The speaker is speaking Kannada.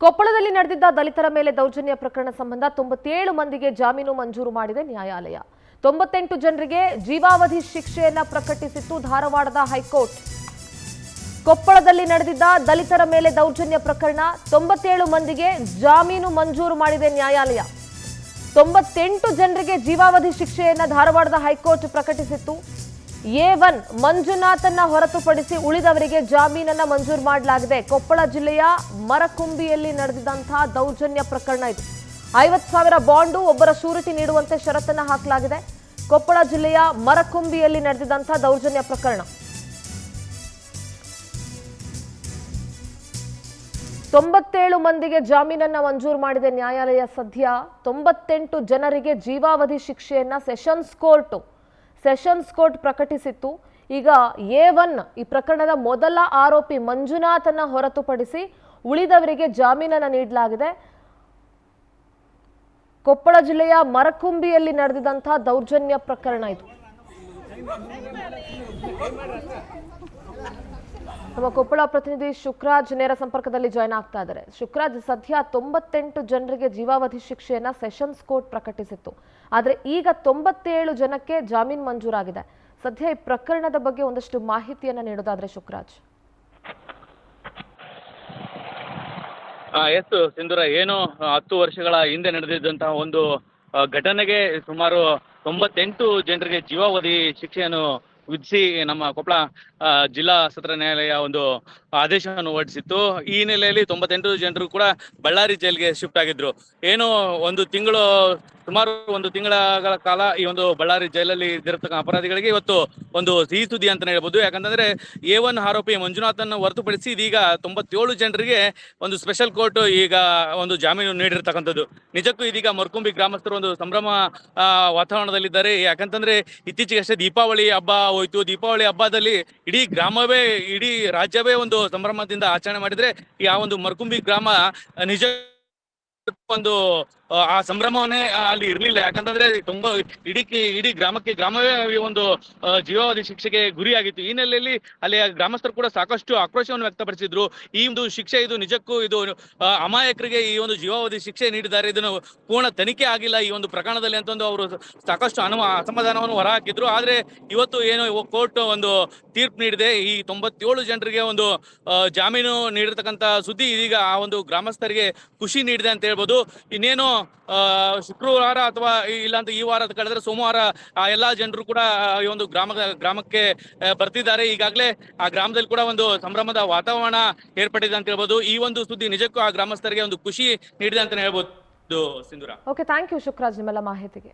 ಕೊಪ್ಪಳದಲ್ಲಿ ನಡೆದಿದ್ದ ದಲಿತರ ಮೇಲೆ ದೌರ್ಜನ್ಯ ಪ್ರಕರಣ ಸಂಬಂಧ 97 ಮಂದಿಗೆ ಜಾಮೀನು ಮಂಜೂರು ಮಾಡಿದೆ ನ್ಯಾಯಾಲಯ. 98 ಜನರಿಗೆ ಜೀವಾವಧಿ ಶಿಕ್ಷೆಯನ್ನ ಪ್ರಕಟಿಸಿತ್ತು ಧಾರವಾಡದ ಹೈಕೋರ್ಟ್. ಕೊಪ್ಪಳದಲ್ಲಿ ನಡೆದಿದ್ದ ದಲಿತರ ಮೇಲೆ ದೌರ್ಜನ್ಯ ಪ್ರಕರಣ 97 ಮಂದಿಗೆ ಜಾಮೀನು ಮಂಜೂರು ಮಾಡಿದೆ ನ್ಯಾಯಾಲಯ. 98 ಜನರಿಗೆ ಜೀವಾವಧಿ ಶಿಕ್ಷೆಯನ್ನ ಧಾರವಾಡದ ಹೈಕೋರ್ಟ್ ಪ್ರಕಟಿಸಿತ್ತು. A1 ಮಂಜುನಾಥನ್ನ ಹೊರತುಪಡಿಸಿ ಉಳಿದವರಿಗೆ ಜಾಮೀನನ್ನ ಮಂಜೂರು ಮಾಡಲಾಗಿದೆ. ಕೊಪ್ಪಳ ಜಿಲ್ಲೆಯ ಮರಕುಂಬಿಯಲ್ಲಿ ನಡೆದಿದ್ದಂತಹ ದೌರ್ಜನ್ಯ ಪ್ರಕರಣ ಇದು. 50,000 ಬಾಂಡು, ಒಬ್ಬರ ಶೂರಿಟಿ ನೀಡುವಂತೆ ಷರತ್ತನ್ನ ಹಾಕಲಾಗಿದೆ. ಕೊಪ್ಪಳ ಜಿಲ್ಲೆಯ ಮರಕುಂಬಿಯಲ್ಲಿ ನಡೆದಿದ್ದಂತಹ ದೌರ್ಜನ್ಯ ಪ್ರಕರಣ 97 ಮಂದಿಗೆ ಜಾಮೀನನ್ನ ಮಂಜೂರು ಮಾಡಿದೆ ನ್ಯಾಯಾಲಯ. ಸದ್ಯ 98 ಜನರಿಗೆ ಜೀವಾವಧಿ ಶಿಕ್ಷೆಯನ್ನ ಸೆಷನ್ಸ್ ಕೋರ್ಟ್ ಪ್ರಕಟಿಸಿತ್ತು. ಈಗ A1 ಈ ಪ್ರಕರಣದ ಮೊದಲ ಆರೋಪಿ ಮಂಜುನಾಥನ್ನ ಹೊರತುಪಡಿಸಿ ಉಳಿದವರಿಗೆ ಜಾಮೀನನ್ನ ನೀಡಲಾಗಿದೆ. ಕೊಪ್ಪಳ ಜಿಲ್ಲೆಯ ಮರಕುಂಬಿಯಲ್ಲಿ ನಡೆದಿದ್ದಂತಹ ದೌರ್ಜನ್ಯ ಪ್ರಕರಣ ಇದು. ನಮ್ಮ ಕೊಪ್ಪಳ ಪ್ರತಿನಿಧಿ ಶುಕ್ರಾಜ್ ನೇರ ಸಂಪರ್ಕದಲ್ಲಿ ಜಾಯ್ನ್ ಆಗ್ತಾ ಇದ್ದಾರೆ. ಶುಕ್ರಾಜ್, ಸದ್ಯ 98 ಜನರಿಗೆ ಜೀವಾವಧಿ ಶಿಕ್ಷೆಯನ್ನ ಸೆಷನ್ಸ್ ಕೋರ್ಟ್ ಪ್ರಕಟಿಸಿತ್ತು. ಆದ್ರೆ ಈಗ 97 ಜನಕ್ಕೆ ಜಾಮೀನು ಮಂಜೂರಾಗಿದೆ. ಸದ್ಯ ಈ ಪ್ರಕರಣದ ಬಗ್ಗೆ ಒಂದಷ್ಟು ಮಾಹಿತಿಯನ್ನ ನೀಡೋದಾದ್ರೆ ಶುಕ್ರಾಜ್. ಎಸ್ ಸಿಂಧೂರ, ಏನು 10 ವರ್ಷಗಳ ಹಿಂದೆ ನಡೆದಿದ್ದಂತಹ ಒಂದು ಘಟನೆಗೆ ಸುಮಾರು 98 ಜನರಿಗೆ ಜೀವಾವಧಿ ಶಿಕ್ಷೆಯನ್ನು ವಿಧಿಸಿ ನಮ್ಮ ಕೊಪ್ಪಳ ಜಿಲ್ಲಾ ಸತ್ರ ನ್ಯಾಯಾಲಯ ಒಂದು ಆದೇಶವನ್ನು ಹೊರಡಿಸಿತ್ತು. ಈ ಹಿನ್ನೆಲೆಯಲ್ಲಿ 98 ಜನರು ಕೂಡ ಬಳ್ಳಾರಿ ಜೈಲಿಗೆ ಶಿಫ್ಟ್ ಆಗಿದ್ರು. ಏನು ಸುಮಾರು ಒಂದು ತಿಂಗಳ ಕಾಲ ಈ ಒಂದು ಬಳ್ಳಾರಿ ಜೈಲಲ್ಲಿ ಇದ್ದಿರತಕ್ಕ ಅಪರಾಧಿಗಳಿಗೆ ಇವತ್ತು ಒಂದು ಸಿಹಿ ಸುದ್ದಿ ಅಂತಾನೆ ಹೇಳ್ಬೋದು. ಯಾಕಂತಂದ್ರೆ A1 ಆರೋಪಿ ಮಂಜುನಾಥನ್ನು ಹೊರತುಪಡಿಸಿ ಇದೀಗ 97 ಜನರಿಗೆ ಒಂದು ಸ್ಪೆಷಲ್ ಕೋರ್ಟ್ ಈಗ ಒಂದು ಜಾಮೀನು ನೀಡಿರ್ತಕ್ಕಂಥದ್ದು. ನಿಜಕ್ಕೂ ಇದೀಗ ಮರಕುಂಬಿ ಗ್ರಾಮಸ್ಥರು ಒಂದು ಸಂಭ್ರಮ ವಾತಾವರಣದಲ್ಲಿದ್ದಾರೆ. ಯಾಕಂತಂದ್ರೆ ಇತ್ತೀಚೆಗಷ್ಟೇ ದೀಪಾವಳಿ ಹಬ್ಬ ಹೋಯ್ತು. ದೀಪಾವಳಿ ಹಬ್ಬದಲ್ಲಿ ಇಡೀ ರಾಜ್ಯವೇ ಒಂದು ಸಂಭ್ರಮದಿಂದ ಆಚರಣೆ ಮಾಡಿದ್ರೆ ಆ ಒಂದು ಮರಕುಂಬಿ ಗ್ರಾಮ ನಿಜ ಒಂದು ಆ ಸಂಭ್ರಮವನ್ನೇ ಅಲ್ಲಿ ಇರ್ಲಿಲ್ಲ. ಯಾಕಂತಂದ್ರೆ ಇಡೀ ಗ್ರಾಮವೇ ಒಂದು ಜೀವಾವಧಿ ಶಿಕ್ಷೆಗೆ ಗುರಿಯಾಗಿತ್ತು. ಈ ಹಿನ್ನೆಲೆಯಲ್ಲಿ ಅಲ್ಲಿ ಗ್ರಾಮಸ್ಥರು ಕೂಡ ಸಾಕಷ್ಟು ಆಕ್ರೋಶವನ್ನು ವ್ಯಕ್ತಪಡಿಸಿದ್ರು. ಈ ಒಂದು ಶಿಕ್ಷೆ ಇದು ನಿಜಕ್ಕೂ ಇದು ಅಮಾಯಕರಿಗೆ ಈ ಒಂದು ಜೀವಾವಧಿ ಶಿಕ್ಷೆ ನೀಡಿದ್ದಾರೆ, ಇದನ್ನು ಪೂರ್ಣ ತನಿಖೆ ಆಗಿಲ್ಲ ಈ ಒಂದು ಪ್ರಕರಣದಲ್ಲಿ ಅಂತಂದು ಅವರು ಸಾಕಷ್ಟು ಅಸಮಾಧಾನವನ್ನು ಹೊರಹಾಕಿದ್ರು. ಆದ್ರೆ ಇವತ್ತು ಏನು ಕೋರ್ಟ್ ಒಂದು ತೀರ್ಪು ನೀಡಿದೆ. ಈ 97 ಜನರಿಗೆ ಒಂದು ಜಾಮೀನು ನೀಡಿರ್ತಕ್ಕಂಥ ಸುದ್ದಿ ಇದೀಗ ಆ ಒಂದು ಗ್ರಾಮಸ್ಥರಿಗೆ ಖುಷಿ ನೀಡಿದೆ ಅಂತ ಹೇಳ್ಬೋದು. ಇನ್ನೇನು ಶುಕ್ರವಾರ ಅಥವಾ ಇಲ್ಲಾಂತ ಈ ವಾರ ಕಳೆದ್ರೆ ಸೋಮವಾರ ಎಲ್ಲಾ ಜನರು ಕೂಡ ಈ ಒಂದು ಗ್ರಾಮಕ್ಕೆ ಬರ್ತಿದ್ದಾರೆ. ಈಗಾಗಲೇ ಆ ಗ್ರಾಮದಲ್ಲಿ ಕೂಡ ಒಂದು ಸಂಭ್ರಮದ ವಾತಾವರಣ ಏರ್ಪಟ್ಟಿದೆ ಅಂತ ಹೇಳ್ಬೋದು. ಈ ಒಂದು ಸುದ್ದಿ ನಿಜಕ್ಕೂ ಆ ಗ್ರಾಮಸ್ಥರಿಗೆ ಒಂದು ಖುಷಿ ನೀಡಿದೆ ಅಂತ ಹೇಳ್ಬೋದು ಸಿಂಧೂರ. ಓಕೆ, ಥ್ಯಾಂಕ್ ಯು ಶುಕ್ರಾಜ್ ನಿಮ್ಮೆಲ್ಲ ಮಾಹಿತಿಗೆ.